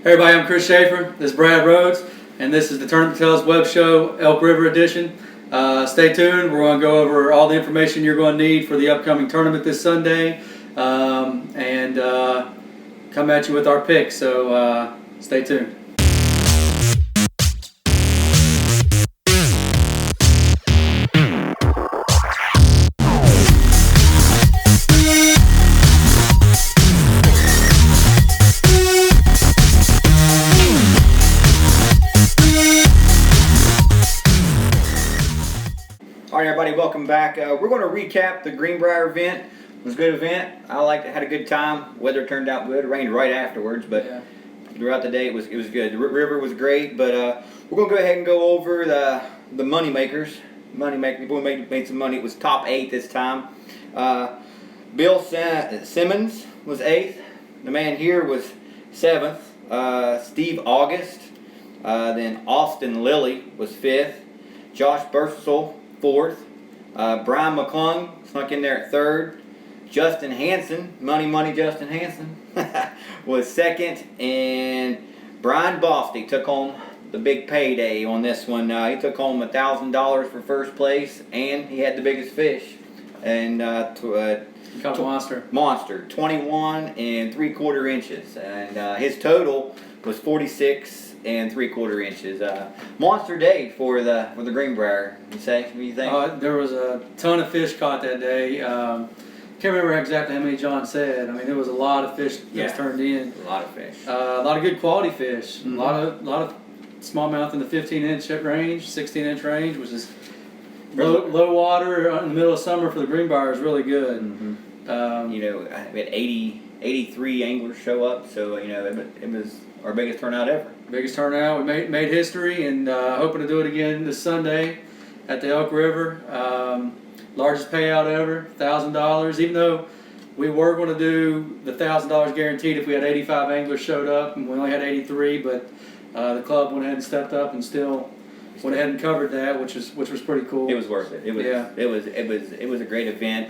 Hey everybody, I'm Chris Schaefer. This is Brad Rhodes, and this is the Tournament Tales web show, Elk River edition. Stay tuned. We're going to go over all the information you're going to need for the upcoming tournament this Sunday, and come at you with our picks. So stay tuned. All right, everybody, welcome back. We're going to recap the Greenbrier event. It was a good event. Had a good time. Weather turned out good. It rained right afterwards, but throughout the day it was good. The river was great, but we're going to go ahead and go over the money makers. People made some money. It was top 8 this time. Bill Simmons was 8th. The man here was 7th. Steve August. Then Austin Lilly was 5th. Josh Bursell 4th. Brian McClung snuck in there at 3rd. Justin Hansen, Money Justin Hansen, was 2nd. And Brian Bostic took home the big payday on this one. He took home $1,000 for first place, and he had the biggest fish. And monster, 21 3/4 inches. And his total was 46 3/4 inches. Monster day for the Greenbrier. What do you think? There was a ton of fish caught that day. Can't remember exactly how many John said. I mean, there was a lot of fish that turned in. A lot of fish. A lot of good quality fish. Mm-hmm. A lot of smallmouth in the 15-inch range, 16-inch range, which is low water in the middle of summer for the Greenbrier is really good. Mm-hmm. We had 83 anglers show up, so it was our biggest turnout ever. Biggest turnout. We made history, and hoping to do it again this Sunday at the Elk River. Largest payout ever, $1,000. Even though we were going to do the $1,000 guaranteed if we had 85 anglers showed up, and we only had 83, but the club went ahead and stepped up and still went ahead and covered that, which was pretty cool. It was worth it. It was a great event.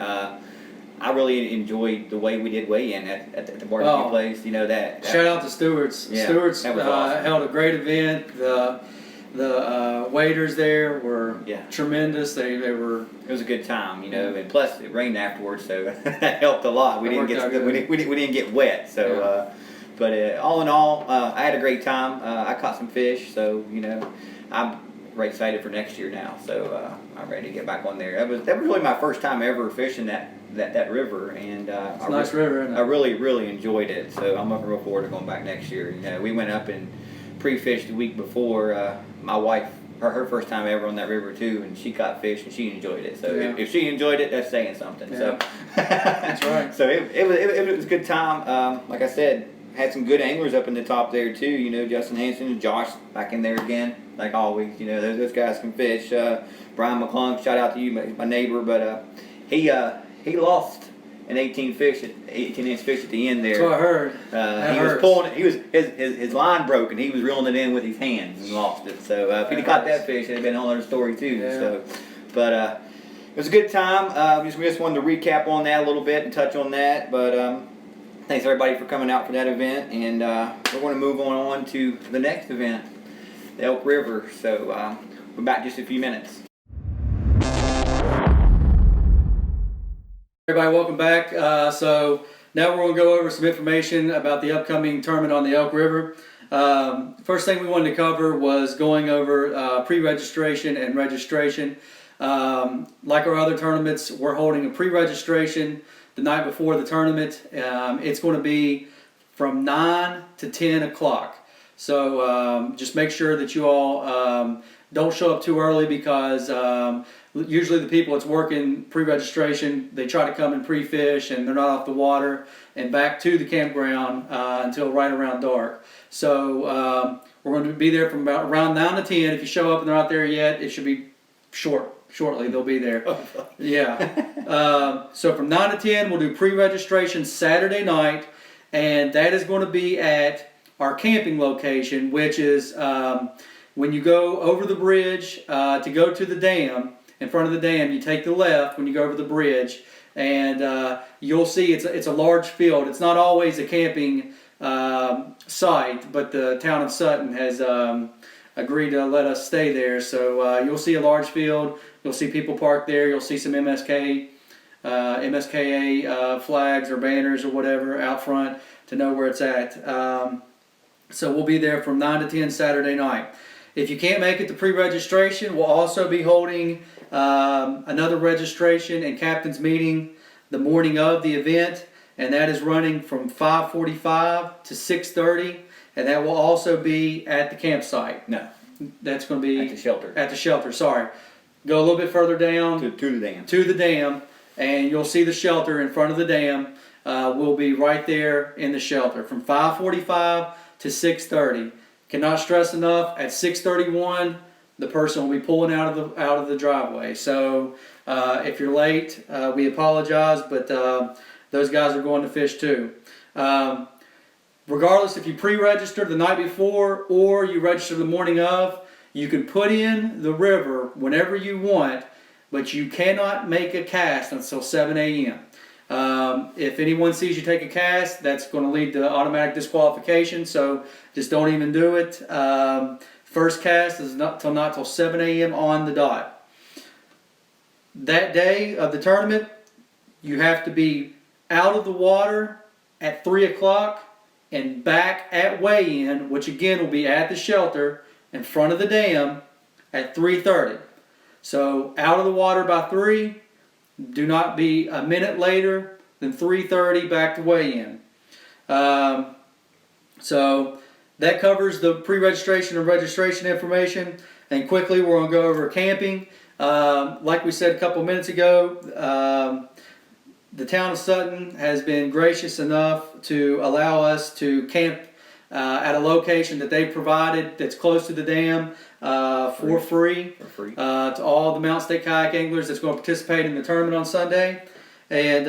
I really enjoyed the way we did weigh-in at the barbecue place. Shout out to Stewart's. Yeah, Stewart's that was awesome. held a great event. The waiters there were tremendous. They were. It was a good time, and plus it rained afterwards, so that helped a lot. We didn't get wet, so. But all in all, I had a great time. I caught some fish, so I'm very excited for next year now. So I'm ready to get back on there. That was really my first time ever fishing that river, and it's a nice river, isn't it? I really enjoyed it. So I'm looking real forward to going back next year. We went up and pre-fished the week before. My wife, her first time ever on that river too, and she caught fish and she enjoyed it. So if she enjoyed it, that's saying something. Yeah. So that's right. So it was a good time. Like I said, had some good anglers up in the top there too. Justin Hansen and Josh back in there again, like always. Those guys can fish. Brian McClung, shout out to you, my neighbor, but he lost an 18-inch fish at the end there. That's what I heard. Was pulling it. His line broke and he was reeling it in with his hands and lost it. So if he'd caught that fish, it'd have been a whole other story too. Yeah. So, but it was a good time. We just wanted to recap on that a little bit and touch on that. But thanks everybody for coming out for that event, and we're going to move on to the next event, the Elk River. So we're back in just a few minutes. Everybody, welcome back. So now we're going to go over some information about the upcoming tournament on the Elk River. First thing we wanted to cover was going over pre-registration and registration. Like our other tournaments, we're holding a pre-registration the night before the tournament. It's going to be from 9 to 10 o'clock. So just make sure that you all don't show up too early, because usually the people that's working pre-registration, they try to come and pre-fish and they're not off the water and back to the campground until right around dark. So we're going to be there from about around 9 to 10. If you show up and they're not there yet, it should be shortly they'll be there. Yeah. So from 9 to 10 we'll do pre-registration Saturday night, and that is going to be at our camping location, which is when you go over the bridge to go to the dam. In front of the dam, you take the left when you go over the bridge, and you'll see it's a large field. It's not always a camping site, but the town of Sutton has agreed to let us stay there. So you'll see a large field. You'll see people parked there. You'll see some MSKA flags or banners or whatever out front to know where it's at. So we'll be there from 9 to 10 Saturday night. If you can't make it to pre-registration, we'll also be holding another registration and captain's meeting the morning of the event, and that is running from 5:45 to 6:30, and that will also be at the campsite. No, that's going to be at the shelter. At the shelter, sorry. Go a little bit further down To the dam. To the dam, and you'll see the shelter in front of the dam. We'll be right there in the shelter from 5:45 to 6:30. Cannot stress enough. At 6:31, the person will be pulling out of the driveway. So if you're late, we apologize, but those guys are going to fish too. Regardless if you pre-register the night before or you register the morning of, you can put in the river whenever you want, but you cannot make a cast until 7 a.m. If anyone sees you take a cast, that's going to lead to automatic disqualification, so just don't even do it. First cast is not till 7 a.m. on the dot. That day of the tournament, you have to be out of the water at 3 o'clock and back at weigh-in, which again will be at the shelter in front of the dam at 3:30. So out of the water by 3, do not be a minute later than 3:30 back to weigh-in. So that covers the pre-registration and registration information. And quickly we're going to go over camping. Like we said a couple minutes ago, the town of Sutton has been gracious enough to allow us to camp at a location that they provided that's close to the dam for free to all the Mountain State kayak anglers that's going to participate in the tournament on Sunday. And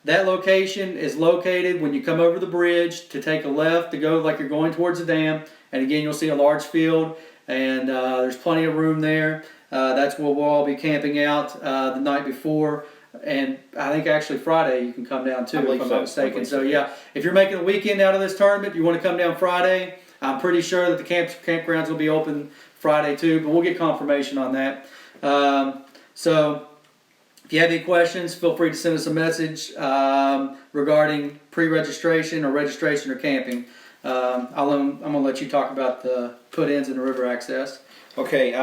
that location is located when you come over the bridge to take a left to go like you're going towards the dam. And again, you'll see a large field, and there's plenty of room there. That's where we'll all be camping out the night before. And I think actually Friday you can come down too, if I'm not mistaken. So yeah, if you're making a weekend out of this tournament, you want to come down Friday, I'm pretty sure that the campgrounds will be open Friday too, but we'll get confirmation on that. So if you have any questions, feel free to send us a message regarding pre-registration or registration or camping. I'm going to let you talk about the put-ins and the river access. Okay,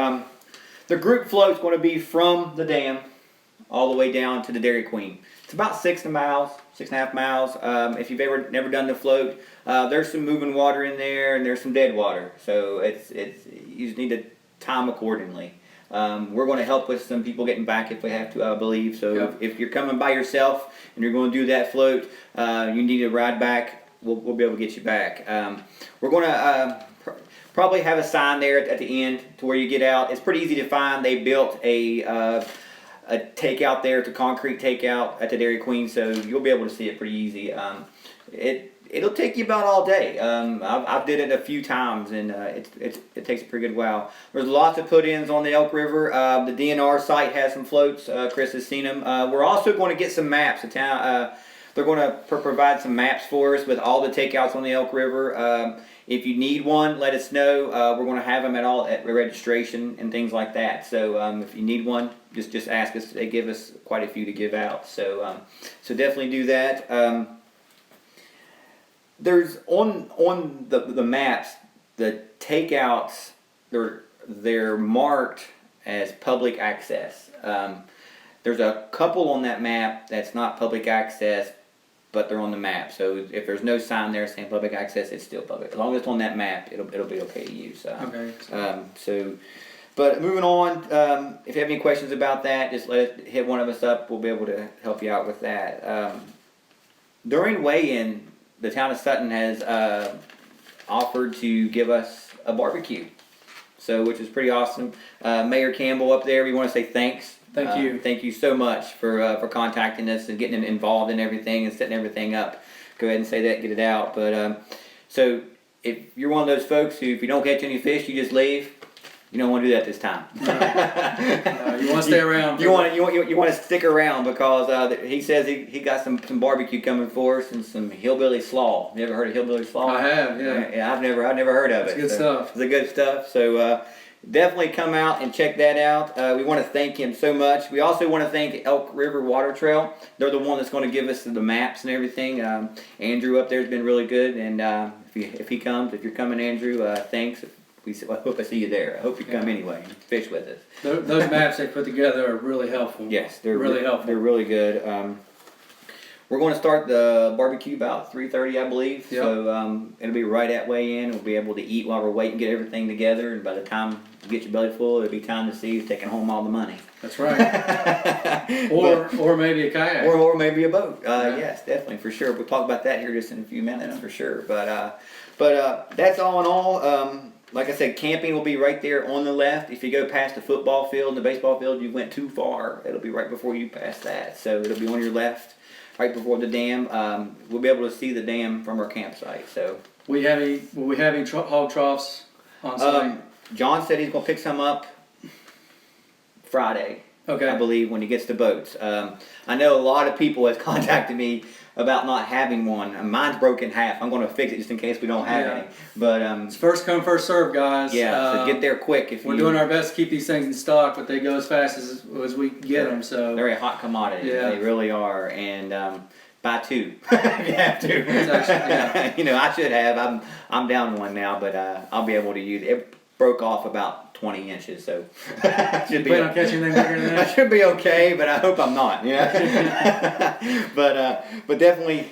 the group float is going to be from the dam all the way down to the Dairy Queen. It's about 6.5 miles. If you've never done the float, there's some moving water in there and there's some dead water. So it's you just need to time accordingly. We're going to help with some people getting back if we have to, I believe. So yep. if you're coming by yourself and you're going to do that float, you need to ride back. We'll be able to get you back. We're going to probably have a sign there at the end to where you get out. It's pretty easy to find. They built a takeout there. It's a concrete takeout at the Dairy Queen, so you'll be able to see it pretty easy. It'll take you about all day. I've did it a few times, and it takes a pretty good while. There's lots of put-ins on the Elk River. The DNR site has some floats. Chris has seen them. We're also going to get some maps. They're going to provide some maps for us with all the takeouts on the Elk River. If you need one, let us know. We're going to have them at registration and things like that. So if you need one, just ask us. They give us quite a few to give out. So definitely do that. There's on the maps, the takeouts, they're marked as public access. There's a couple on that map that's not public access, but they're on the map. So if there's no sign there saying public access, it's still public. As long as it's on that map, it'll be okay to use. Okay. But moving on, if you have any questions about that, just hit one of us up. We'll be able to help you out with that. During weigh-in, the town of Sutton has offered to give us a barbecue, which is pretty awesome. Mayor Campbell up there, we want to say thanks. Thank you. Thank you so much for contacting us and getting involved in everything and setting everything up. Go ahead and say that, get it out. But so if you're one of those folks who, if you don't catch any fish, you just leave, You don't want to do that this time. You want to stay around. You want to stick around because he says he got some barbecue coming for us and some hillbilly slaw. You ever heard of hillbilly slaw? I have, yeah. I've never heard of it. It's good stuff. It's the good stuff. So definitely come out and check that out. We want to thank him so much. We also want to thank Elk River Water Trail. They're the one that's going to give us the maps and everything. Andrew up there has been really good, and if you're coming, Andrew, thanks. I hope I see you there. I hope you come anyway and fish with us. Those maps they put together are really helpful. Yes, they're really helpful. They're really good. We're going to start the barbecue about 3:30, I believe. Yep. So it'll be right at weigh in. We'll be able to eat while we're waiting, get everything together, and by the time you get your belly full, it'll be time to see you taking home all the money. That's right. or maybe a kayak. Or maybe a boat. Yes, definitely, for sure. We'll talk about that here just in a few minutes, for sure. But that's all in all. Like I said, camping will be right there on the left. If you go past the football field and the baseball field, you went too far. It'll be right before you pass that. So it'll be on your left, right before the dam. We'll be able to see the dam from our campsite. So will we have any hog troughs on site? John said he's going to pick some up Friday. Okay. I believe when he gets the boats. I know a lot of people have contacted me about not having one. Mine's broken in half. I'm going to fix it just in case we don't have any. But it's first come, first serve, guys. Yeah, so get there quick. We're doing our best to keep these things in stock, but they go as fast as we get them. So they're a hot commodity. Yeah. They really are. And buy two. You have to. It's actually, I should have. I'm down one now, but I'll be able to use it. It broke off about 20 inches, so should be. Plan on catching anything bigger than that? I should be okay, but I hope I'm not. Yeah. But definitely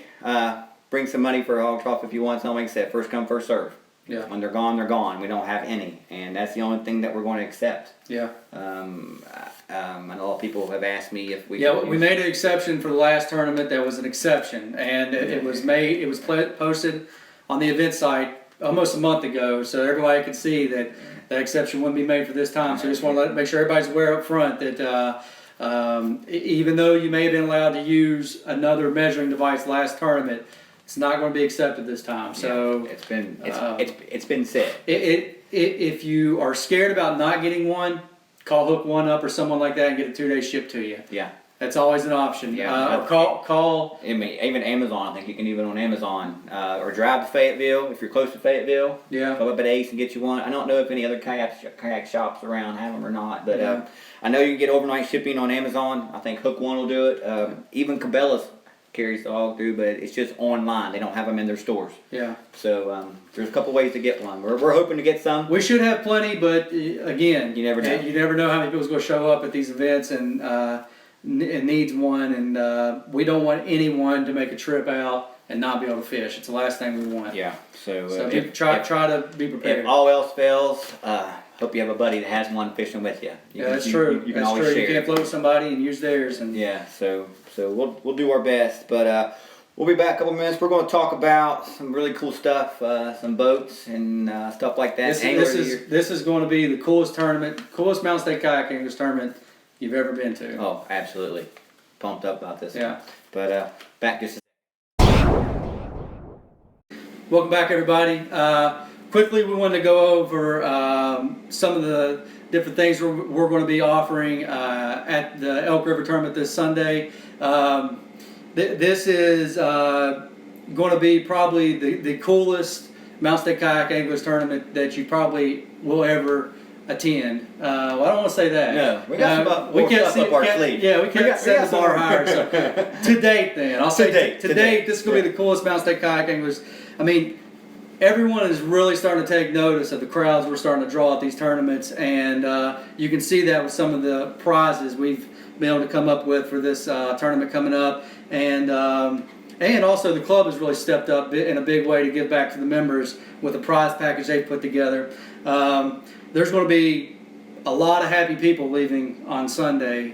bring some money for a hog trough if you want something. Like I said, first come, first serve. Yeah. When they're gone, they're gone. We don't have any, and that's the only thing that we're going to accept. Yeah. I know a lot of people have asked me if we. Yeah, we made an exception for the last tournament. That was an exception, and it was posted on the event site almost a month ago, so everybody could see that that exception wouldn't be made for this time. So I just want to make sure everybody's aware up front that even though you may have been allowed to use another measuring device last tournament, it's not going to be accepted this time. So it's been said. If you are scared about not getting one, call Hook One up or someone like that and get a 2-day ship to you. Yeah. That's always an option. Yeah. Or call. Even Amazon. I think you can even on Amazon or drive to Fayetteville if you're close to Fayetteville. Yeah. Go up at Ace and get you one. I don't know if any other kayak shops around have them or not, but I know you can get overnight shipping on Amazon. I think Hook One will do it. Even Cabela's carries the hog through, but it's just online. They don't have them in their stores. Yeah. So there's a couple ways to get one. We're hoping to get some. We should have plenty, but again, you never know. You never know how many people's going to show up at these events and it needs one, and we don't want anyone to make a trip out and not be able to fish. It's the last thing we want. Yeah. So try to be prepared. If all else fails, hope you have a buddy that has one fishing with you. That's true. You can always share. You can't float with somebody and use theirs. And yeah. So we'll do our best, but we'll be back in a couple minutes. We're going to talk about some really cool stuff, some boats and stuff like that. This is going to be the coolest Mountain State Kayak Anglers tournament you've ever been to. Oh, absolutely. Pumped up about this. Yeah. But back just. Welcome back, everybody. Quickly, we wanted to go over some of the different things we're going to be offering at the Elk River tournament this Sunday. This is going to be probably the coolest Mountain State Kayak Anglers tournament that you probably will ever attend. Well, I don't want to say that. No, we got some up our sleeve. Yeah, we can't set the bar higher. So, to date, then I'll say to date, this is going to be the coolest Mountain State Kayak Anglers. I mean, everyone is really starting to take notice of the crowds we're starting to draw at these tournaments, and you can see that with some of the prizes we've been able to come up with for this tournament coming up, and also the club has really stepped up in a big way to give back to the members with the prize package they've put together. There's going to be a lot of happy people leaving on Sunday.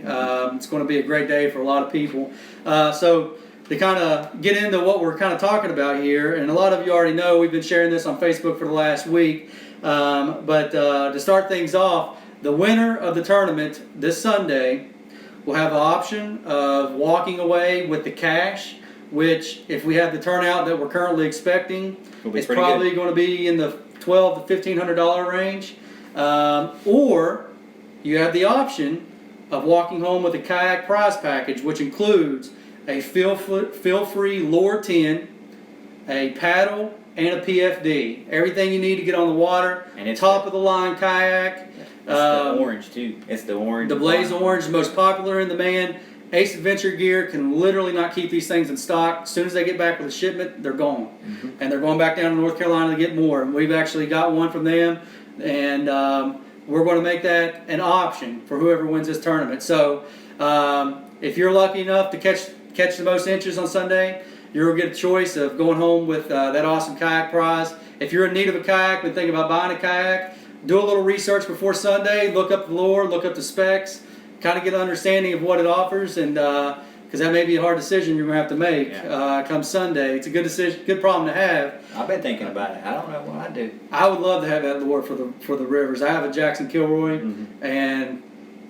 It's going to be a great day for a lot of people. So to kind of get into what we're kind of talking about here, and a lot of you already know we've been sharing this on Facebook for the last week, but to start things off, the winner of the tournament this Sunday will have the option of walking away with the cash, which if we have the turnout that we're currently expecting, it's probably going to be in the $1,200 to $1,500 range. Or you have the option of walking home with a kayak prize package, which includes a feel-free lure tin, a paddle, and a PFD. Everything you need to get on the water. And it's top of the line kayak. It's the orange too. It's the orange. The Blaze Orange is the most popular in demand. Ace Adventure Gear can literally not keep these things in stock. As soon as they get back with a shipment, they're gone. Mm-hmm. And they're going back down to North Carolina to get more. And we've actually got one from them. And we're going to make that an option for whoever wins this tournament. So if you're lucky enough to catch the most inches on Sunday, you'll get a choice of going home with that awesome kayak prize. If you're in need of a kayak and thinking about buying a kayak, do a little research before Sunday. Look up the lure, look up the specs, kind of get an understanding of what it offers, and because that may be a hard decision you're going to have to make come Sunday. It's a good decision, good problem to have. I've been thinking about it. I don't know what I do. I would love to have that lure for the rivers. I have a Jackson Kilroy, and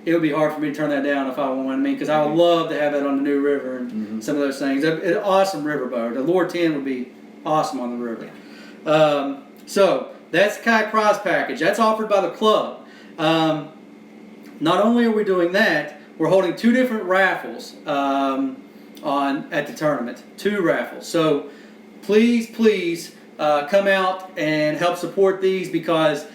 it would be hard for me to turn that down if I wanted. Because I would love to have that on the New River and some of those things. An awesome riverboat. The Lure 10 would be awesome on the river. So that's the kayak prize package. That's offered by the club. Not only are we doing that, we're holding 2 different raffles at the tournament. 2 raffles. So please come out and help support these, because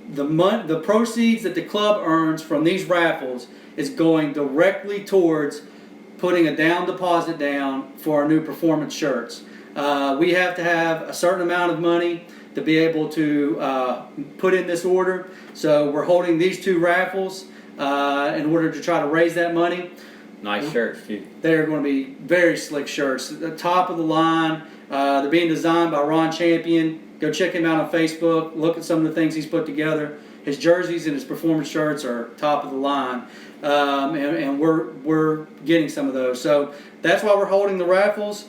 the proceeds that the club earns from these raffles is going directly towards putting a down deposit down for our new performance shirts. We have to have a certain amount of money to be able to put in this order. So we're holding these 2 raffles in order to try to raise that money. Nice shirts too. They're going to be very slick shirts. The top of the line. They're being designed by Ron Champion. Go check him out on Facebook. Look at some of the things he's put together. His jerseys and his performance shirts are top of the line, and we're getting some of those. So that's why we're holding the raffles.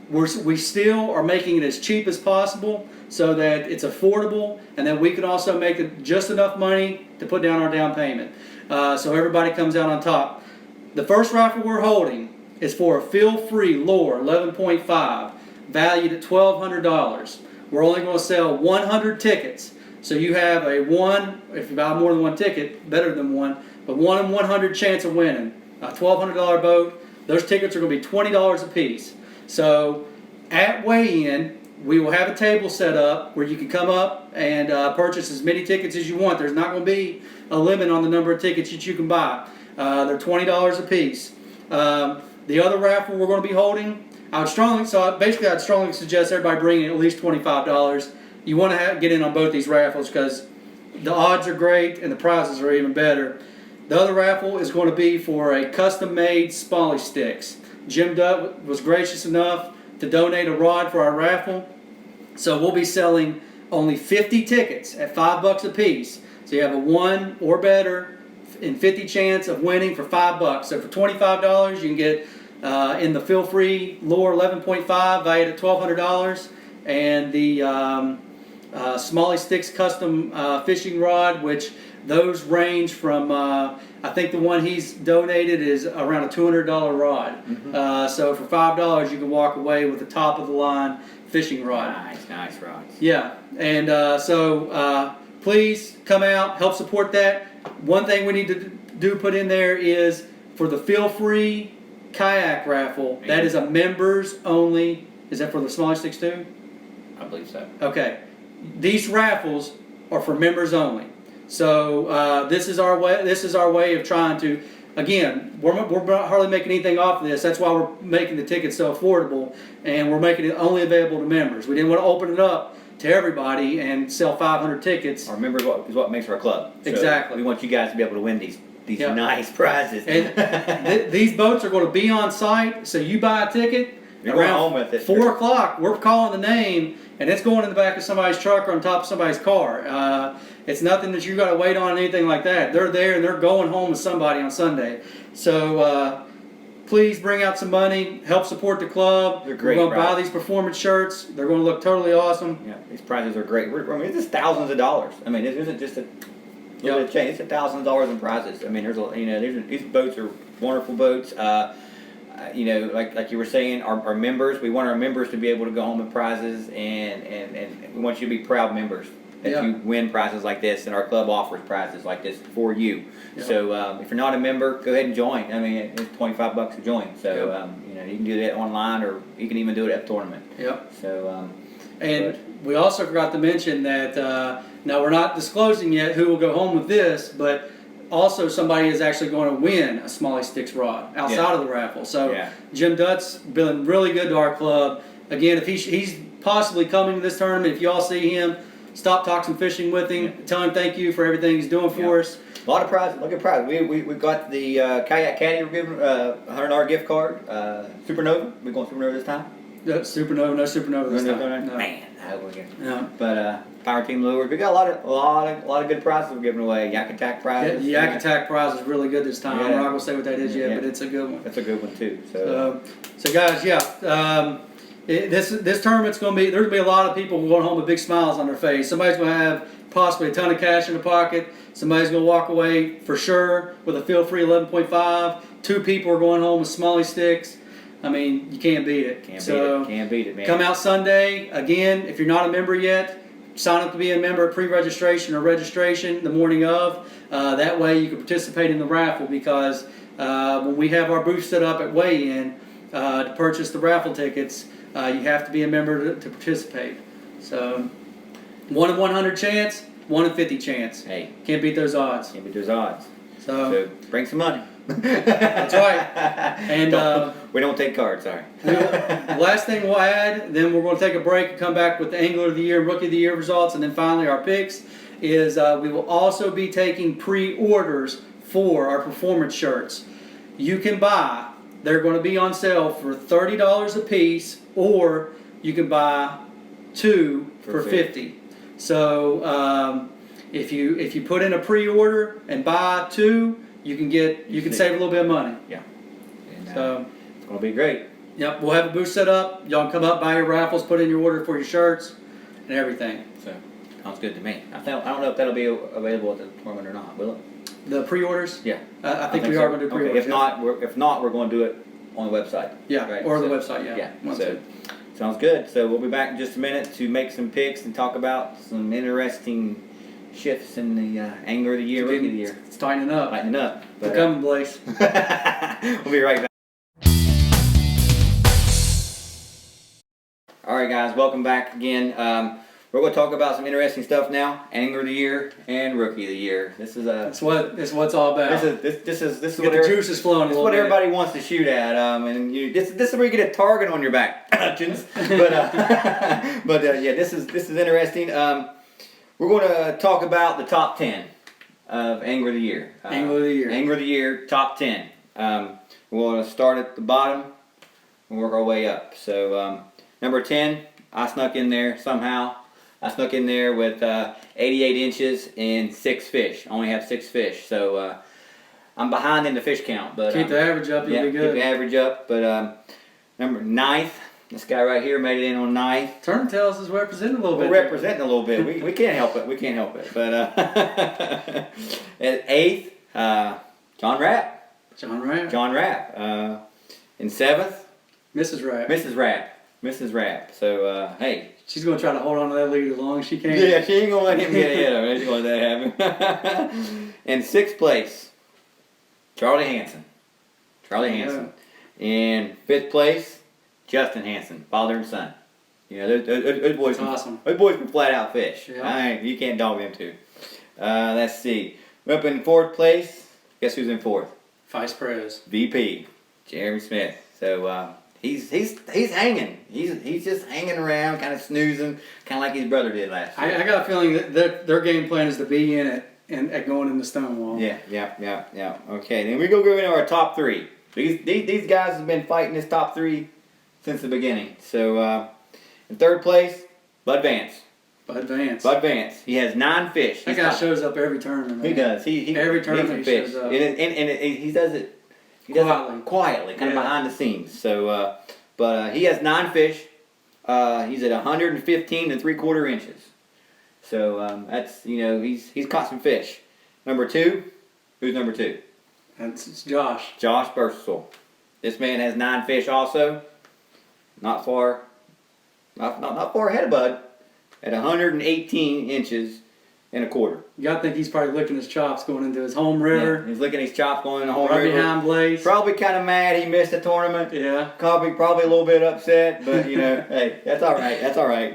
We still are making it as cheap as possible so that it's affordable, and that we can also make just enough money to put down our down payment. So everybody comes out on top. The first raffle we're holding is for a feel-free Lure 11.5, valued at $1,200. We're only going to sell 100 tickets. So you have if you buy more than 1 ticket, better than 1, but 1 in 100 chance of winning. A $1,200 boat. Those tickets are going to be $20 a piece. So at weigh-in, we will have a table set up where you can come up and purchase as many tickets as you want. There's not going to be a limit on the number of tickets that you can buy. They're $20 a piece. The other raffle we're going to be holding, I'd strongly suggest everybody bringing at least $25. You want to get in on both these raffles because the odds are great and the prizes are even better. The other raffle is going to be for a custom-made Smalley sticks. Jim Dutt was gracious enough to donate a rod for our raffle, so we'll be selling only 50 tickets at $5 a piece. So you have a 1 or better in 50 chance of winning for $5. So for $25, you can get in the feel-free Lure 11.5 valued at $1,200, and the Smalley Sticks custom fishing rod, which those range from I think the one he's donated is around a $200 rod. So for $5, you can walk away with the top of the line fishing rod. Nice rods. Yeah, and so please come out, help support that. One thing we need to put in there is for the feel-free kayak raffle. That is a members only. Is that for the Smalley Sticks too? I believe so. Okay, these raffles are for members only. So this is our way. This is our way of trying to. Again, we're not hardly making anything off of this. That's why we're making the tickets so affordable, and we're making it only available to members. We didn't want to open it up to everybody and sell 500 tickets. Our members is what makes our club. So exactly. We want you guys to be able to win these nice prizes. And these boats are going to be on site. So you buy a ticket. You're going home with it. 4 o'clock. We're calling the name, and it's going in the back of somebody's truck or on top of somebody's car. It's nothing that you got to wait on, anything like that. They're there and they're going home with somebody on Sunday. So please bring out some money, help support the club. They're great. We're going to buy these performance shirts. They're going to look totally awesome. Yeah, these prizes are great. It's just thousands of dollars. I mean, it isn't just a little bit of change. It's thousands of dollars in prizes. I mean, these boats are wonderful boats. Like you were saying, our members. We want our members to be able to go home with prizes, and we want you to be proud members. that you win prizes like this, and our club offers prizes like this for you. Yep. So if you're not a member, go ahead and join. I mean, it's $25 to join. So you can do that online, or you can even do it at the tournament. Yep. So and we also forgot to mention that now we're not disclosing yet who will go home with this, but also somebody is actually going to win a Smalley Sticks rod outside of the raffle. So Jim Dutt's been really good to our club. Again, if he's possibly coming to this tournament, if y'all see him, stop talking fishing with him. Tell him thank you for everything he's doing for us. A lot of prizes. Look at prizes. We got the kayak caddy. We're giving $100 gift card. Supernova. We're going Supernova this time. No Supernova this time. No. Man, no. But Power Team Lures. We got a lot of good prizes we're giving away. Yak Attack prizes. The Yak Attack prize is really good this time. I'm not gonna say what that is yet, but it's a good one. That's a good one too. So guys, this tournament's gonna be. There's gonna be a lot of people going home with big smiles on their face. Somebody's gonna have possibly a ton of cash in the pocket. Somebody's gonna walk away for sure with a feel-free 11.5. 2 people are going home with Smalley Sticks. I mean, you can't beat it. Can't beat it, man. Come out Sunday. Again, if you're not a member yet, sign up to be a member at pre-registration or registration the morning of. That way you can participate in the raffle, because when we have our booth set up at weigh-in to purchase the raffle tickets, you have to be a member to participate. So 1 in 100 chance, 1 in 50 chance. Hey, can't beat those odds. Can't beat those odds. So bring some money. That's right. And we don't take cards, sorry. The last thing we'll add, then we're going to take a break and come back with the Angler of the Year, Rookie of the Year results, and then finally our picks, is we will also be taking pre-orders for our performance shirts. You can buy, they're going to be on sale for $30 a piece, or you can buy 2 for $50. So if you put in a pre-order and buy 2, you can save a little bit of money. Yeah. And, so it's gonna be great. Yep, we'll have a booth set up. Y'all can come up, buy your raffles, put in your order for your shirts and everything. So sounds good to me. I don't know if that'll be available at the tournament or not. Will it? The pre-orders? Yeah. I think we are going to do pre-orders. Okay. If not, we're going to do it on the website. Yeah. Right? Or the website. Yeah. So sounds good. So we'll be back in just a minute to make some picks and talk about some interesting shifts in the Angler of the Year, Rookie of the Year. It's tightening up. But, we're coming, Blaze. We'll be right back. All right, guys, welcome back again. We're going to talk about some interesting stuff now. Angler of the Year and Rookie of the Year. This is It's what it's all about. This is what the juice is flowing. This is what everybody wants to shoot at. This is where you get a target on your back, Hutchins. But this is interesting. We're going to talk about the top 10 of Angler of the Year. Angler of the Year. Angler of the Year, top 10. We're going to start at the bottom and work our way up. So number 10, I snuck in there somehow. I snuck in there with 88 inches and 6 fish. I only have 6 fish. So I'm behind in the fish count. But keep the average up, you'll be good. Keep the average up. But number 9th. This guy right here made it in on 9th. Turn tells us representing a little bit. We're representing a little bit. We can't help it. We can't help it. But at 8th, John Rapp. John Rapp. In 7th, Mrs. Rapp. So hey, she's gonna try to hold on to that lead as long as she can. Yeah, she ain't gonna let him get ahead of her. She's gonna let that happen. In 6th place, Charlie Hansen. In 5th place, Justin Hansen, father and son. You know, those boys. Awesome. Those boys can flat out fish. Yeah. You can't dog them too. Let's see. We're up in 4th place. Guess who's in 4th? Vice Pres. VP, Jeremy Smith. So he's hanging. He's just hanging around, kind of snoozing, kind of like his brother did last year. I got a feeling that their game plan is to be in it and at going in the Stonewall. Yeah. Okay, then we go into our top 3. These guys have been fighting this top 3 since the beginning. So in 3rd place, Bud Vance. He has 9 fish. That guy shows up every tournament. Man. He does. Every tournament he shows up. And he does it. He does it quietly, kind of behind the scenes. So, but he has 9 fish. He's at 115 3/4 inches. So that's he's caught some fish. Number 2, who's number 2? It's Josh. Josh Bursell. This man has 9 fish also. Not far ahead of Bud. at 118 inches and a quarter. You gotta think he's probably licking his chops going into his home river. Yeah, he's licking his chops going in the home Right river. behind Blaze. Probably kind of mad he missed the tournament. Yeah. Probably a little bit upset, but hey, that's all right. That's all right.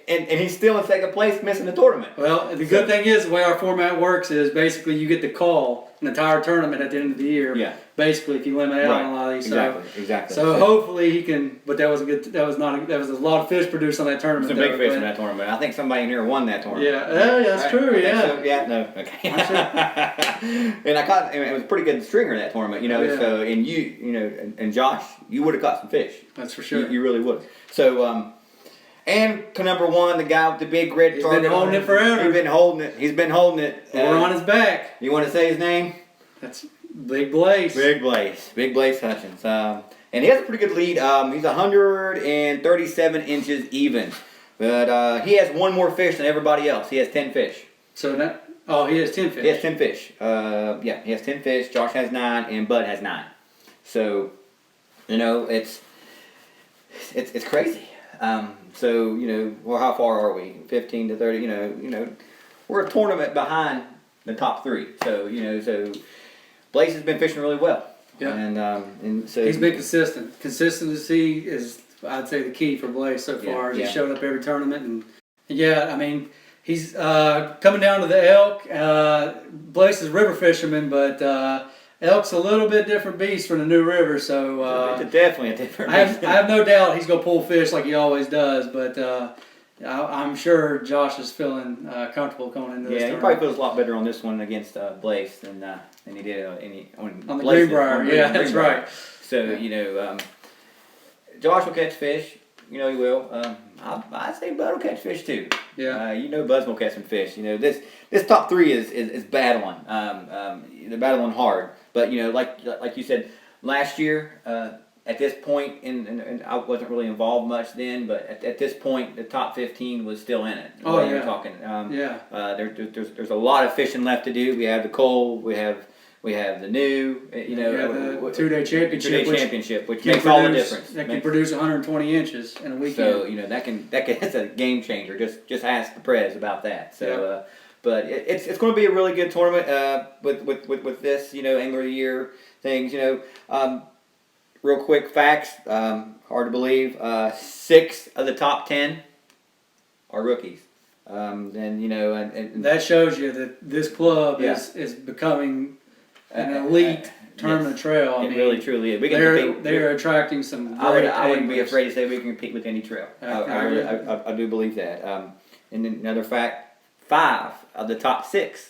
And he's still in second place, missing the tournament. Well, the good thing is the way our format works is basically you get to call an entire tournament at the end of the year. Yeah. Basically, if you limit out Right. on a lot of these. Exactly. So hopefully he can. But that was a good. That was not. That was a lot of fish produced on that tournament. Some big fish in that tournament. I think somebody in here won that tournament. Yeah. Yeah, that's true. I think Yeah. so. Yeah. No. Okay. And I caught. It was a pretty good stringer in that tournament. Yeah. So and Josh, you would have caught some fish. That's for sure. You really would. So and to number one, the guy with the big red He's target. been holding it forever. He's been holding it. We're on his back. You want to say his name? That's Big Blaze. Big Blaze Hutchins. And he has a pretty good lead. He's 137 inches even. But he has one more fish than everybody else. He has 10 fish. So that. Oh, he has 10 fish. He has 10 fish. Yeah, he has 10 fish. Josh has 9, and Bud has 9. So, it's crazy. So, well, how far are we? 15 to 30. We're a tournament behind the top 3. So, so Blaze has been fishing really well. Yeah. And so He's been consistent. Consistency is, I'd say, the key for Blaze so far. Yeah. He's showed up every tournament, and yeah, I mean, he's coming down to the elk. Blaze is a river fisherman, but elk's a little bit different beast from the New River. So it's definitely a different. I have no doubt he's gonna pull fish like he always does. But I'm sure Josh is feeling comfortable going into this. Yeah, he probably feels a lot better on this one against Blaze than he did on the Blaze. Greenbrier. Yeah, that's right. So Josh will catch fish. He will. I say Bud will catch fish too. Yeah. Bud's gonna catch some fish. This top 3 is battling. They're battling hard. But like you said, last year at this point, and I wasn't really involved much then, but at this point, the top 15 was still in it. Oh, yeah. You're talking. Yeah. There's a lot of fishing left to do. We have the coal. We have the new. the 2-day championship. 2-day championship, which makes all the difference. That can produce 120 inches in a weekend. So that's a game changer. Just ask the Prez about that. So, but it's going to be a really good tournament with this Angler of the Year things. Real quick facts. Hard to believe. 6 of the top 10 are rookies. And that shows you that this club is becoming an elite tournament trail. I mean, really truly is. They're attracting some. I wouldn't be afraid to say we can compete with any trail. I do believe that. And then another fact: 5 of the top 6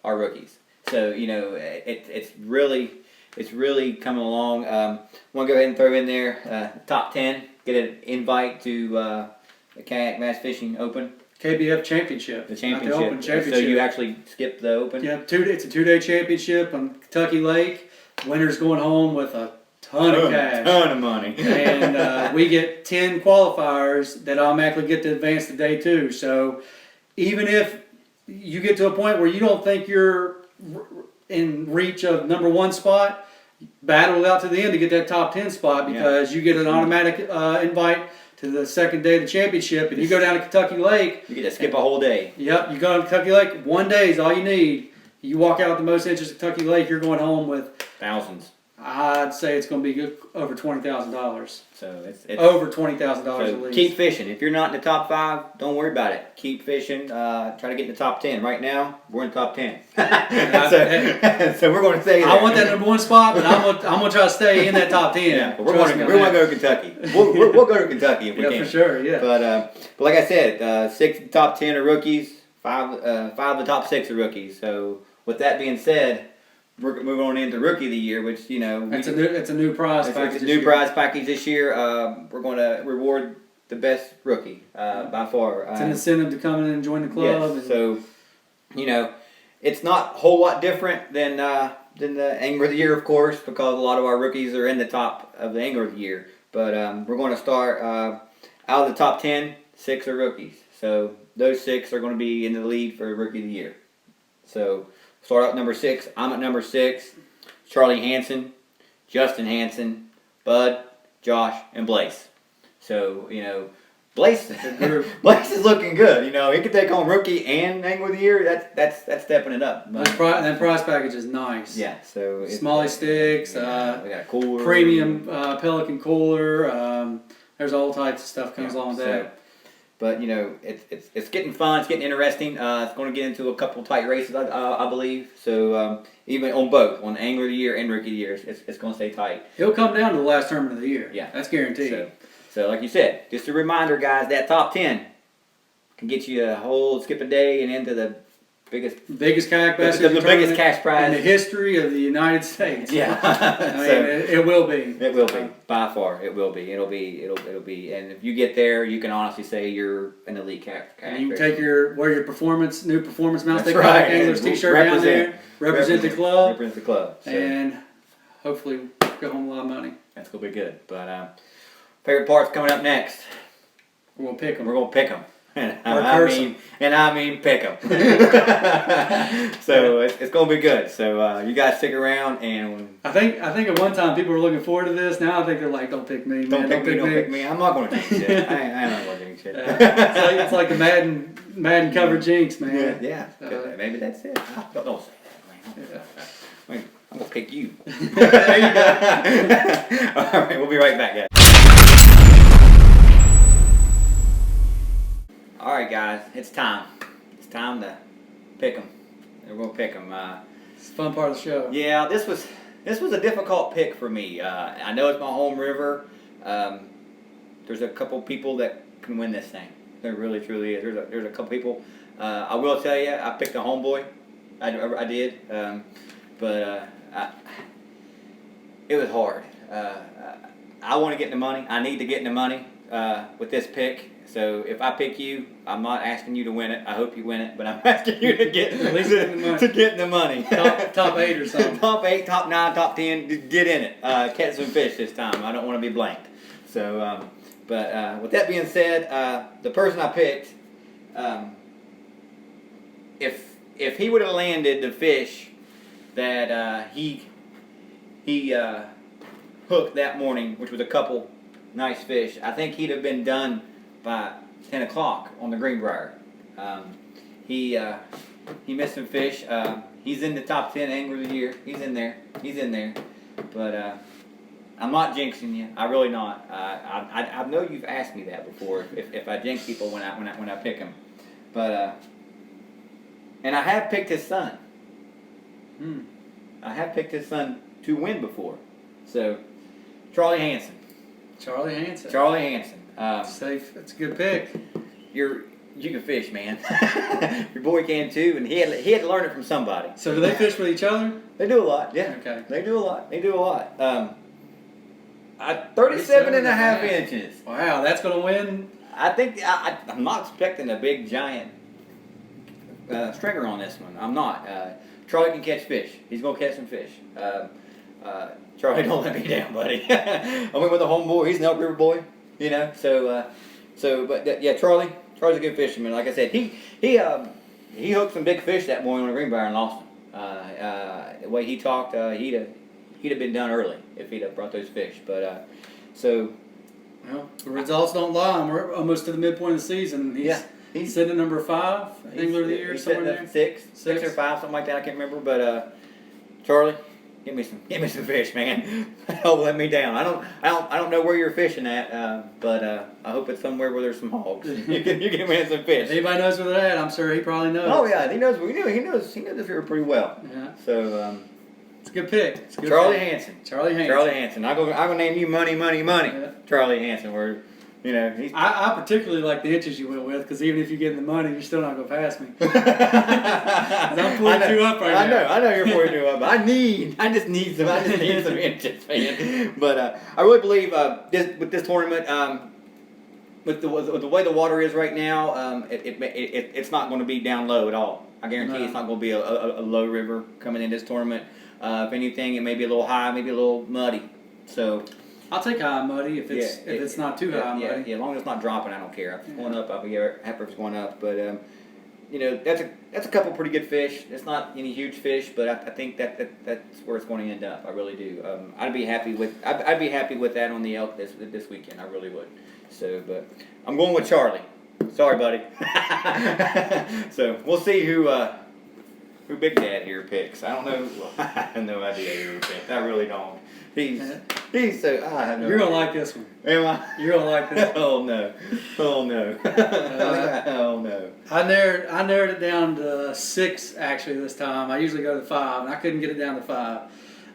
are rookies. So it's really coming along. Want to go ahead and throw in there top 10. Get an invite to the Kayak Bass Fishing Open. KBF Championship. The championship. Not the Open Championship. So you actually skipped the Open? Yeah, it's a 2-day championship on Kentucky Lake. Winner's going home with a ton of cash. Ton of money. And we get 10 qualifiers that automatically get to advance to day 2. So even if you get to a point where you don't think you're in reach of number 1 spot, battle it out to the end to get that top 10 spot because you get an automatic invite to the second day of the championship, and you go down to Kentucky Lake. You get to skip a whole day. Yep, you go to Kentucky Lake. 1 day is all you need. You walk out with the most inches at Kentucky Lake, you're going home with thousands. I'd say it's going to be good, over $20,000. So it's over $20,000 so at least. Keep fishing. If you're not in the top 5, don't worry about it. Keep fishing. Try to get in the top 10. Right now, we're in the top 10. So we're going to stay there. I want that number 1 spot, but I'm going to try to stay in that top 10. Yeah, but we're going to go to Kentucky. We'll go to Kentucky if we can. Yeah, for sure. Yeah. But like I said, 6 of the top 10 are rookies. 5 of the top 6 are rookies. So with that being said, we're moving on into Rookie of the Year, which it's a new prize package. It's a new prize package this year. We're going to reward the best rookie by far. It's an incentive to come in and join the club. Yes. So, it's not a whole lot different than the Angler of the Year, of course, because a lot of our rookies are in the top of the Angler of the Year. But we're going to start out of the top 10. 6 are rookies. So those 6 are going to be in the lead for Rookie of the Year. So start out number 6. I'm at number 6. Charlie Hansen, Justin Hansen, Bud, Josh, and Blaze. So, Blaze Blaze is looking good. You know, he could take home rookie and angler of the year. That's stepping it up. That prize package is nice. Yeah. So Smalley sticks. We got a cooler. Premium Pelican cooler. There's all types of stuff comes along with that. But you know, it's getting fun. It's getting interesting. It's going to get into a couple tight races, I believe. So even on both, on Angler of the Year and Rookie of the Year, it's going to stay tight. It'll come down to the last tournament of the year. Yeah, that's guaranteed. So like you said, just a reminder, guys, that top 10 can get you a whole skip a day and into the biggest kayak bass the biggest cash prize in the history of the United States. Yeah, I mean, it will be. It will be by far. It will be. It'll be. And if you get there, you can honestly say you're an elite kayak. And you can wear your new performance mount stick right. kayak anglers t-shirt down there. Represent the club. Represent the club. So. And hopefully go home with a lot of money. That's gonna be good. But favorite part's coming up next. We're gonna pick them. We're gonna pick them. And I mean pick them. So it's gonna be good. So you guys stick around and. I think at one time people were looking forward to this. Now I think they're like, don't pick me, man. Don't pick me. I'm not gonna jinx shit. I'm not gonna jinx shit. It's like the Madden cover jinx, man. Yeah. Maybe that's it. Don't say that. Yeah. I'm gonna pick you. There you go. All right, we'll be right back, guys. All right, guys, it's time. It's time to pick them. We're gonna pick them. It's a fun part of the show. Yeah, this was a difficult pick for me. I know it's my home river. There's a couple people that can win this thing. There really, truly is. There's a couple people. I will tell you, I picked a homeboy. I did, but it was hard. I want to get in the money. I need to get in the money with this pick. So if I pick you, I'm not asking you to win it. I hope you win it, but I'm asking you to get at least to get in the money. top 8 or something. Top 8, top 9, top 10. Get in it. Catch some fish this time. I don't want to be blanked. So, but with that being said, the person I picked, if he would have landed the fish that he hooked that morning, which was a couple nice fish, I think he'd have been done by 10 o'clock on the Greenbrier. He missed some fish. He's in the top 10 anglers of the year. He's in there. But I'm not jinxing you. I really not. I know you've asked me that before. If I jinx people when I pick them, but and I have picked his son. I have picked his son to win before. So Charlie Hansen. Safe. That's a good pick. You can fish, man. Your boy can too, and he had to learn it from somebody. So do they fish with each other? They do a lot, yeah. Okay. They do a lot. 37 and a half inches. Wow, that's going to win? I think, I'm not expecting a big, giant stringer on this one. I'm not. Charlie can catch fish. He's going to catch some fish. Charlie, don't let me down, buddy. I went with a homeboy. He's an Elk River boy, you know. But yeah, Charlie's a good fisherman. Like I said, he hooked some big fish that morning on the Greenbrier and lost them. The way he talked, he'd have been done early if he'd have brought those fish. But well, the results don't lie. We're almost to the midpoint of the season. He's sitting at number 5, Angler of the Year, somewhere there. 6 or 5, something like that. I can't remember. But Charlie, give me some fish, man. Don't let me down. I don't know where you're fishing at, but I hope it's somewhere where there's some hogs. You can win some fish. If anybody knows where they're at, I'm sure he probably knows. Oh yeah, he knows this river pretty well. Yeah. So it's a good pick. Charlie Hansen. Charlie Hansen. I'm gonna name you money. Yeah. Charlie Hansen. Where, you know, I particularly like the inches you went with, because even if you get in the money, you're still not going to pass me. I'm pulling you up right now. I know you're pulling you up. I just need some inches, man. But I really believe with this tournament, with the way the water is right now, it's not going to be down low at all. I guarantee it's not going to be a low river coming in this tournament. If anything, it may be a little high, maybe a little muddy. So I'll take high and muddy if it's not too high and muddy. Yeah, as long as it's not dropping, I don't care. If it's going up, I'll be happy if it's going up. But you know, that's a couple pretty good fish. It's not any huge fish, but I think that's where it's going to end up. I really do. I'd be happy with that on the elk this weekend. I really would. So, but I'm going with Charlie. Sorry, buddy. So we'll see who Big Dad here picks. I don't know. I have no idea who he picks. I really don't. He's so. I have no You're gonna idea. like this one. Am I? You're gonna like this one. Oh no! Oh no! Oh no! I narrowed it down to 6 actually this time. I usually go to 5, and I couldn't get it down to 5.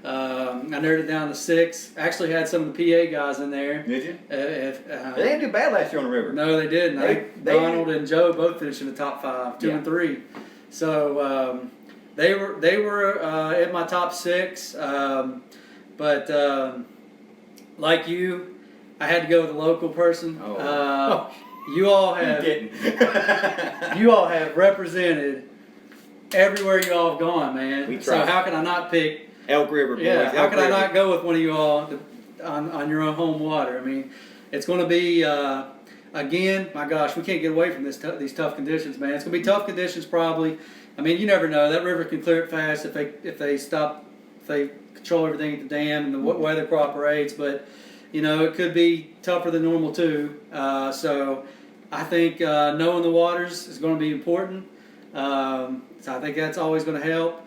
I narrowed it down to 6. Actually had some of the PA guys in there. Did you? They They didn't do bad last year on the river. No, they didn't. They Donald and Joe both finished in the top 5, 2 and 3. So they were in my top 6. But like you, I had to go with a local person. You all have you all have represented everywhere you all have gone, man. We tried. So how can I not pick Elk River, boys. Yeah, how Elk can I River. not go with one of you all on your own home water? I mean, it's going to be again. My gosh, we can't get away from these tough conditions, man. It's going to be tough conditions, probably. I mean, you never know. That river can clear it fast if they control everything at the dam and the weather cooperates. But you know, it could be tougher than normal too. So I think knowing the waters is going to be important. So I think that's always going to help.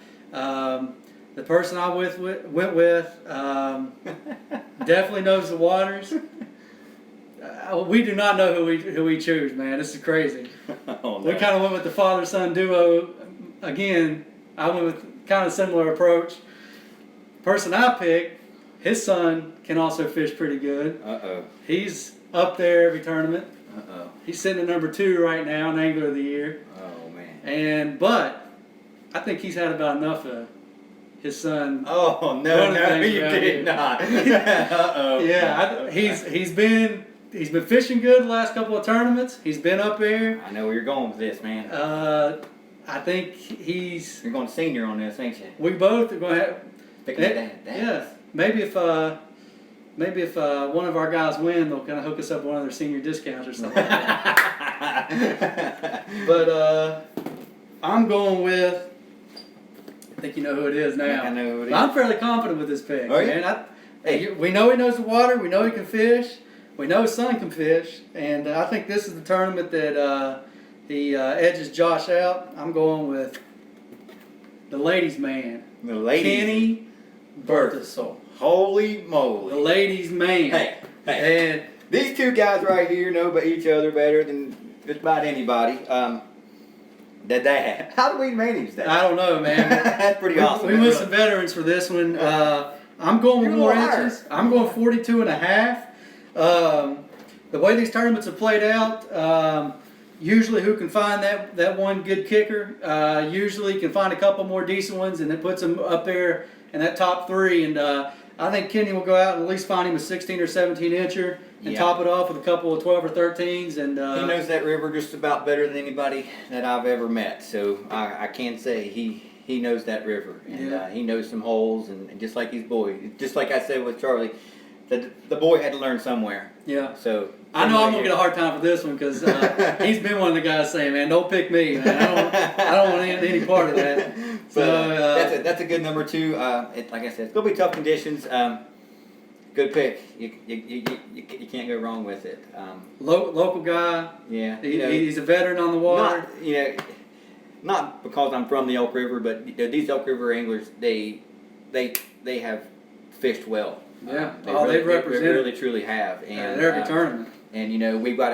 The person I went with definitely knows the waters. We do not know who we choose, man. This is crazy. Oh, no. We kind of went with the father-son duo. Again, I went with kind of similar approach. Person I picked, his son can also fish pretty good. Uh-oh. He's up there every tournament. Uh-oh. He's sitting at number 2 right now in Angler of the Year. Oh, man. But I think he's had about enough of his son. Oh, no, you did not. Uh-oh. Yeah, he's been fishing good the last couple of tournaments. He's been up there. I know where you're going with this, man. I think he's. You're going senior on this, ain't you? We both are going to have. Pick my dad. Yeah, maybe if one of our guys win, they'll kind of hook us up with one of their senior discounts or something. Like that. But I'm going with. I think you know who it is now. I know who it is. I'm fairly confident with this pick. Are you? Man. We know he knows the water. We know he can fish. We know his son can fish. And I think this is the tournament that he edges Josh out. I'm going with the ladies' man. The ladies. Kenny Berthasol. Holy The moly. ladies' man. Hey. And These two guys right here know about each other better than just about anybody. The dad. How do we manage that? I don't know, man. That's pretty awesome. We man. went some veterans for this one. I'm going with You're a more little inches. I'm going 42 and a half. The way these tournaments have played out, usually who can find that one good kicker, usually can find a couple more decent ones, and it puts them up there in that top 3. And I think Kenny will go out and at least find him a 16 or 17 incher and top it off with a couple of 12 or 13s. And he knows that river just about better than anybody that I've ever met. So I can say he knows that river, and he knows some holes, and just like his boy, just like I said with Charlie, the boy had to learn somewhere. Yeah. So I know I'm gonna get a hard time for this one because he's been one of the guys saying, "Man, don't pick me, man. I don't want any part of that." So that's a good number 2. Like I said, it's gonna be tough conditions. Good pick. You can't go wrong with it. Local guy. Yeah. He's a veteran on the water. Not because I'm from the Elk River, but these Elk River anglers, they have fished well. Yeah. They they've represented. They really truly have. And every tournament. And we've got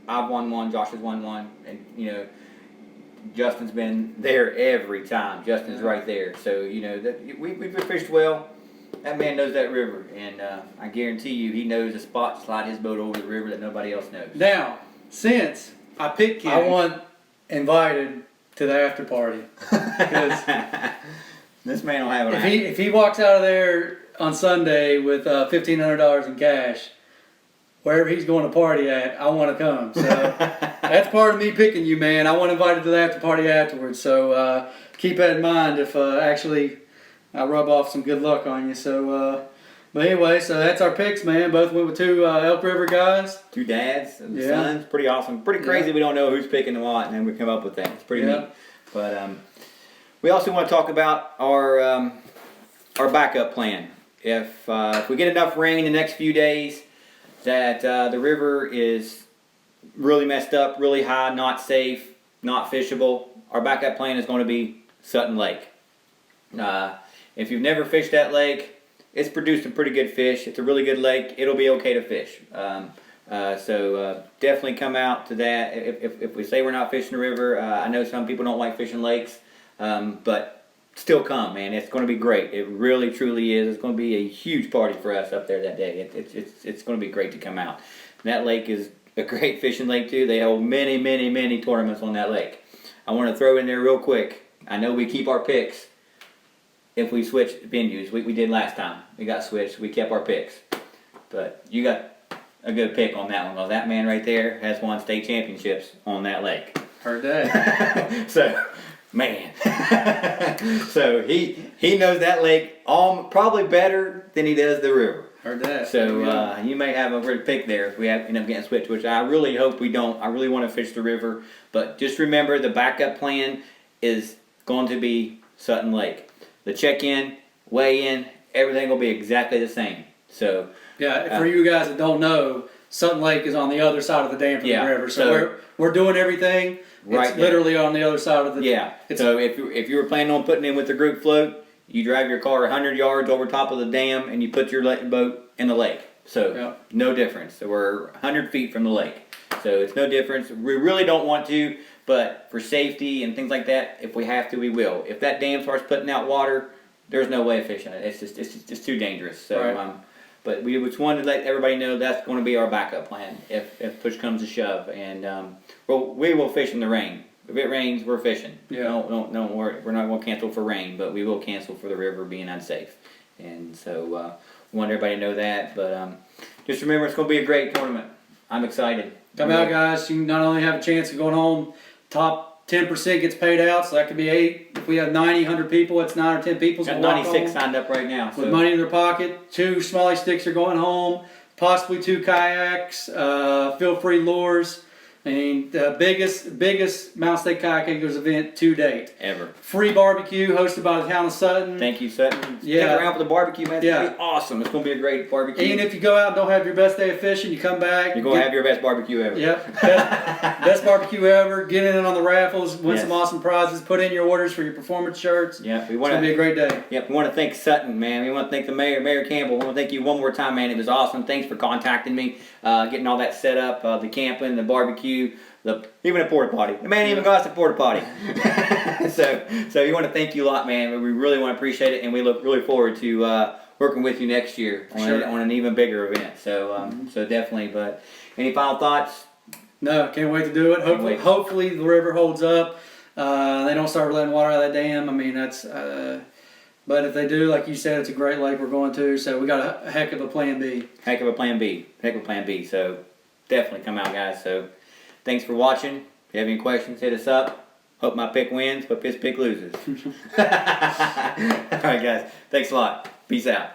I've won one, Josh has won one, and Justin's been there every time. Justin's right there. So we've fished well. That man knows that river, and I guarantee you, he knows a spot to slide his boat over the river that nobody else knows. Now, since I picked Kenny, I want invited to the after party. Because this man will have an if he walks out of there on Sunday with $1,500 in cash, wherever he's going to party at, I want to come. So that's part of me picking you, man. I want invited to the after party afterwards. So keep that in mind if actually I rub off some good luck on you. So, but anyway, so that's our picks, man. Both went with 2 Elk River guys. 2 dads and sons. Pretty awesome. Pretty crazy. We don't know who's picking what, and then we come up with that. It's pretty neat. But we also want to talk about our backup plan. If we get enough rain in the next few days, that the river is really messed up, really high, not safe, not fishable. Our backup plan is going to be Sutton Lake. If you've never fished that lake, it's produced some pretty good fish. It's a really good lake. It'll be okay to fish. So definitely come out to that. If we say we're not fishing the river, I know some people don't like fishing lakes, but still come, man. It's going to be great. It really, truly is. It's going to be a huge party for us up there that day. It's going to be great to come out. And that lake is a great fishing lake too. They hold many, many, many tournaments on that lake. I want to throw in there real quick. I know we keep our picks if we switch venues. We did last time. We got switched. We kept our picks. But you got a good pick on that one. Well, that man right there has won state championships on that lake. Heard that. So, man. So he knows that lake probably better than he does the river. Heard that. So you may have a good pick there if we end up getting switched, which I really hope we don't. I really want to fish the river. But just remember, the backup plan is going to be Sutton Lake. The check-in, weigh-in, everything will be exactly the same. So yeah, for you guys that don't know, Sutton Lake is on the other side of the dam from the river. So we're doing everything. Right it's literally on the other side of the dam. So if you were planning on putting in with the group float, you drive your car 100 yards over top of the dam and you put your boat in the lake. So no difference. So we're 100 feet from the lake. So it's no difference. We really don't want to, but for safety and things like that, if we have to, we will. If that dam starts putting out water, there's no way of fishing it. It's just too dangerous. So but we just wanted to let everybody know that's going to be our backup plan if push comes to shove. And we will fish in the rain. If it rains, we're fishing. Yeah. Don't worry. We're not going to cancel for rain, but we will cancel for the river being unsafe. And so we want everybody to know that. But just remember, it's going to be a great tournament. I'm excited. Come out, guys. You not only have a chance of going home, top 10% gets paid out, so that could be 8. If we have 90, 100 people, it's 9 or 10 people. Got 96 signed up right now. With money in their pocket. 2 smelly sticks are going home, possibly 2 kayaks, feel free lures. I mean, the biggest Mountain State Kayak Anglers event to date. Ever. Free barbecue hosted by the town of Sutton. Thank you, Sutton. Yeah. Stick around for the barbecue, man. It's going to be awesome. It's going to be a great barbecue. Even if you go out and don't have your best day of fishing, you come back. You're going to have your best barbecue ever. Yep. Best barbecue ever. Get in on the raffles. Win some awesome prizes. Put in your orders for your performance shirts. Yeah, it's going to be a great day. Yep. We want to thank Sutton, man. We want to thank the mayor, Mayor Campbell. We want to thank you one more time, man. It was awesome. Thanks for contacting me, getting all that set up, the camping, the barbecue. Even a porta potty. The man even got us a porta potty. so we want to thank you a lot, man. We really want to appreciate it, and we look really forward to working with you next year on an even bigger event. So so definitely. But any final thoughts? No, can't wait to do it. Hopefully the river holds up. They don't start letting water out of that dam. I mean, that's. But if they do, like you said, it's a great lake we're going to. So we got a heck of a plan B. Heck of a plan B. So definitely come out, guys. So. Thanks for watching. If you have any questions, hit us up. Hope my pick wins, but his pick loses. All right, guys. Thanks a lot. Peace out.